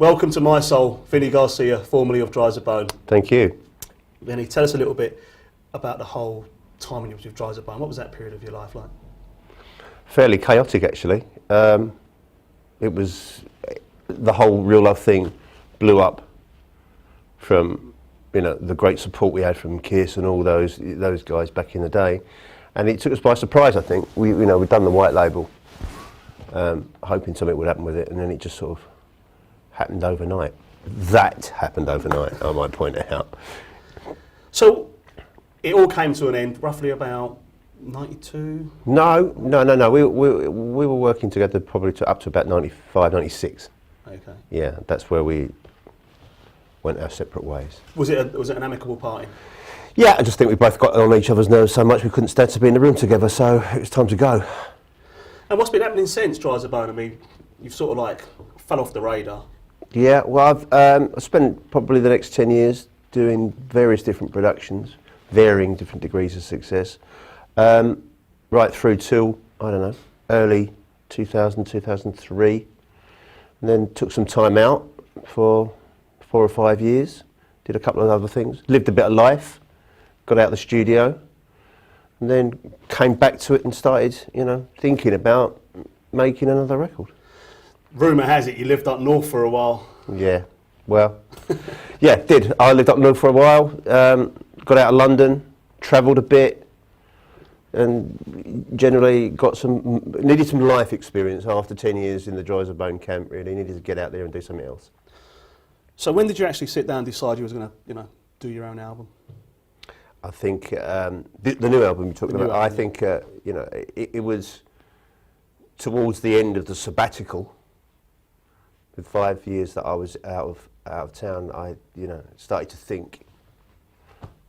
Welcome to Mi-Soul, Vinny Garcia, formerly of Drizabone. Thank you. Vinny, tell us a little bit about the whole time when you were with Drizabone. What was that period of your life like? Fairly chaotic, actually. It was the whole Real Love thing blew up from the great support we had from Kiss and all those guys back in the day, and it took us by surprise. I think we'd done the white label, hoping something would happen with it, and then it just sort of happened overnight. That happened overnight, I might point it out. So it all came to an end roughly about 92? No. We were working together probably up to about 95, 96. Okay. Yeah, that's where we went our separate ways. Was it an amicable party? Yeah, I just think we both got on each other's nerves so much we couldn't stand to be in the room together, so it was time to go. And what's been happening since Drizabone? I mean, you've sort of like fell off the radar. Yeah, well, I've spent probably the next 10 years doing various different productions, varying different degrees of success, right through till, I don't know, early 2000, 2003, and then took some time out for 4 or 5 years, did a couple of other things, lived a bit of life, got out of the studio, and then came back to it and started, thinking about making another record. Rumour has it you lived up north for a while. Yeah, well, yeah, did. I lived up north for a while, got out of London, travelled a bit, and generally needed some life experience after 10 years in the Drizabone camp, really. Needed to get out there and do something else. So when did you actually sit down and decide you was going to, do your own album? I think the new album you're talking about, I think, it was towards the end of the sabbatical. With 5 years that I was out of town, I started to think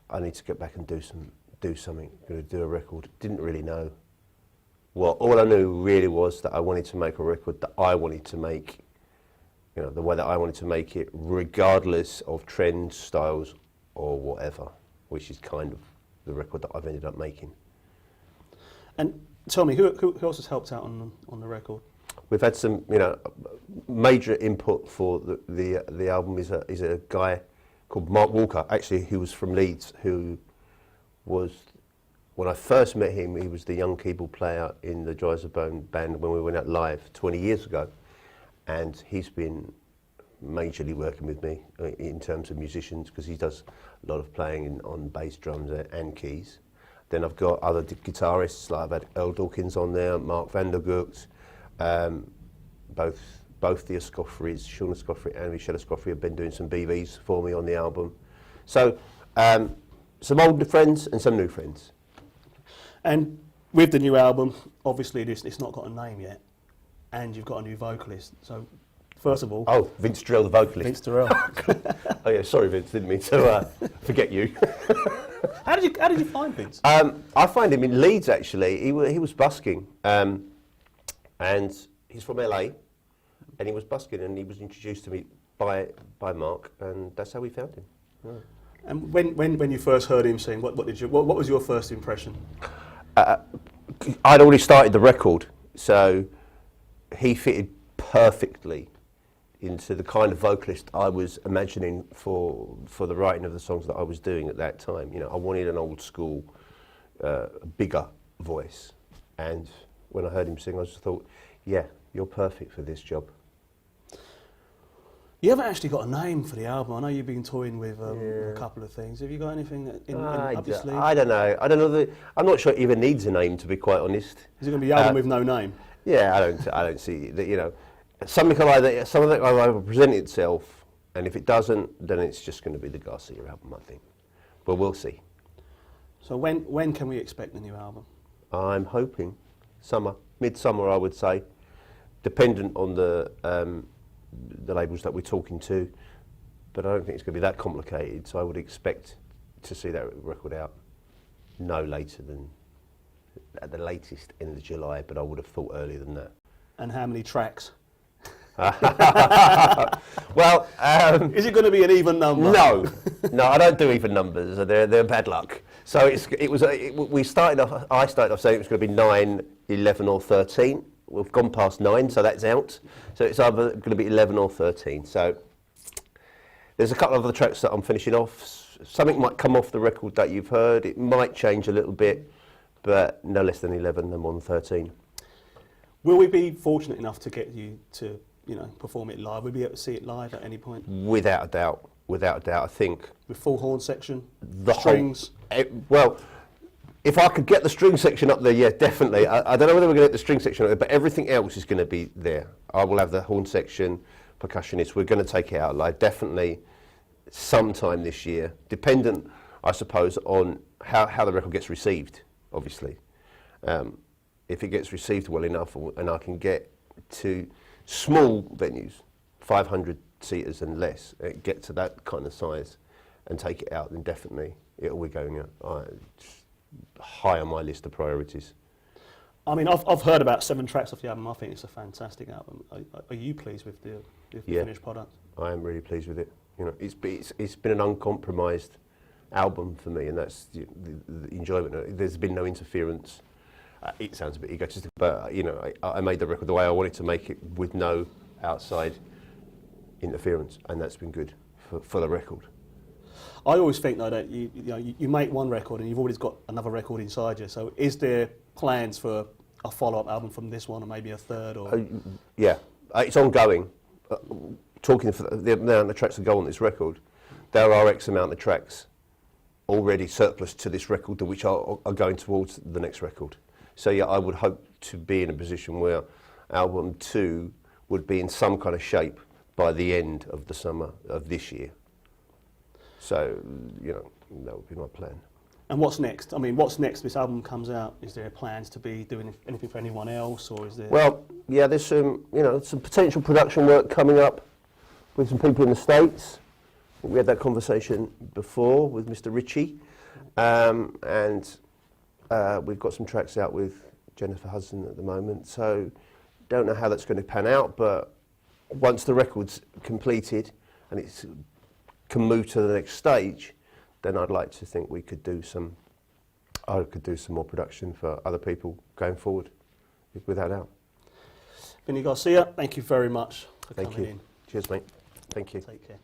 I need to get back and do something. Going to do a record. Didn't really know what. All I knew really was that I wanted to make a record that I wanted to make. The way that I wanted to make it, regardless of trends, styles, or whatever. Which is kind of the record that I've ended up making. And tell me, who else has helped out on the record? We've had some, major input for the album is a guy called Mark Walker, actually, who was from Leeds, who was, when I first met him, he was the young keyboard player in the Drizabone band when we went out live 20 years ago. And he's been majorly working with me in terms of musicians, because he does a lot of playing on bass, drums and keys. Then I've got other guitarists, like I've had Earl Dawkins on there, Mark van der Gucht, both the Escoffreys, Sean Escoffrey and Michelle Escoffrey, have been doing some BVs for me on the album. So some old friends and some new friends. And with the new album, obviously it's not got a name yet, and you've got a new vocalist. So first of all... Oh, Vince Durrell, the vocalist. Vince Durrell. Oh yeah, sorry Vince, didn't mean to forget you. How did you find Vince? I find him in Leeds, actually. He was busking, and he's from LA, and he was busking, and he was introduced to me by Mark, and that's how we found him. Yeah. And when you first heard him sing, what was your first impression? I'd already started the record, so he fitted perfectly into the kind of vocalist I was imagining for the writing of the songs that I was doing at that time. I wanted an old school, bigger voice, and when I heard him sing, I just thought, yeah, you're perfect for this job. You haven't actually got a name for the album. I know you've been toying with a couple of things. Have you got anything up your sleeve? I don't know. I'm not sure it even needs a name, to be quite honest. Is it going to be an album with no name? Yeah, I don't see that. Something will either present itself, and if it doesn't, then it's just going to be the Garcia album, I think. But we'll see. So when can we expect the new album? I'm hoping midsummer, I would say, dependent on the labels that we're talking to. But I don't think it's going to be that complicated. So I would expect to see that record out no later than, at the latest, end of July. But I would have thought earlier than that. And how many tracks? Well, is it going to be an even number? No, I don't do even numbers. They're bad luck. So I started off saying it was going to be 9, 11 or 13. we've gone past 9, so that's out. So it's either going to be 11 or 13. So there's a couple of other tracks that I'm finishing off. Something might come off the record that you've heard. It might change a little bit, but no less than 11, no more than 13. Will we be fortunate enough to get you to, perform it live? Will we be able to see it live at any point? Without a doubt. Without a doubt, I think. With full horn section, The strings? Well, if I could get the string section up there, yeah, definitely. I don't know whether we're going to get the string section up there, but everything else is going to be there. I will have the horn section, percussionist. We're going to take it out live, definitely sometime this year, dependent, I suppose, on how the record gets received, obviously. If it gets received well enough and I can get to small venues, 500 seaters and less, get to that kind of size and take it out, then definitely it'll be going out. High on my list of priorities. I mean, I've heard about 7 tracks off the album. I think it's a fantastic album. Are you pleased with the finished product? I am really pleased with it. It's been an uncompromised album for me, and that's the enjoyment. There's been no interference. It sounds a bit egotistic, but I made the record the way I wanted to make it, with no outside interference, and that's been good for the record. I always think though that you make one record and you've always got another record inside you. So is there plans for a follow-up album from this one, or maybe a third? Or yeah, it's ongoing. Talking for the amount of tracks that go on this record, there are X amount of tracks already surplus to this record, which are going towards the next record. So yeah, I would hope to be in a position where album 2 would be in some kind of shape by the end of the summer of this year. So, that would be my plan. And what's next? I mean, what's next? This album comes out. Is there plans to be doing anything for anyone else, or is there? Well, yeah, there's some potential production work coming up with some people in the States. We had that conversation before with Mr. Ritchie, and we've got some tracks out with Jennifer Hudson at the moment. So, don't know how that's going to pan out, but once the record's completed and it can move to the next stage, then I'd like to think I could do some more production for other people going forward, without doubt. Vinny Garcia, thank you very much for coming in. Cheers, mate. Thank you. Take care.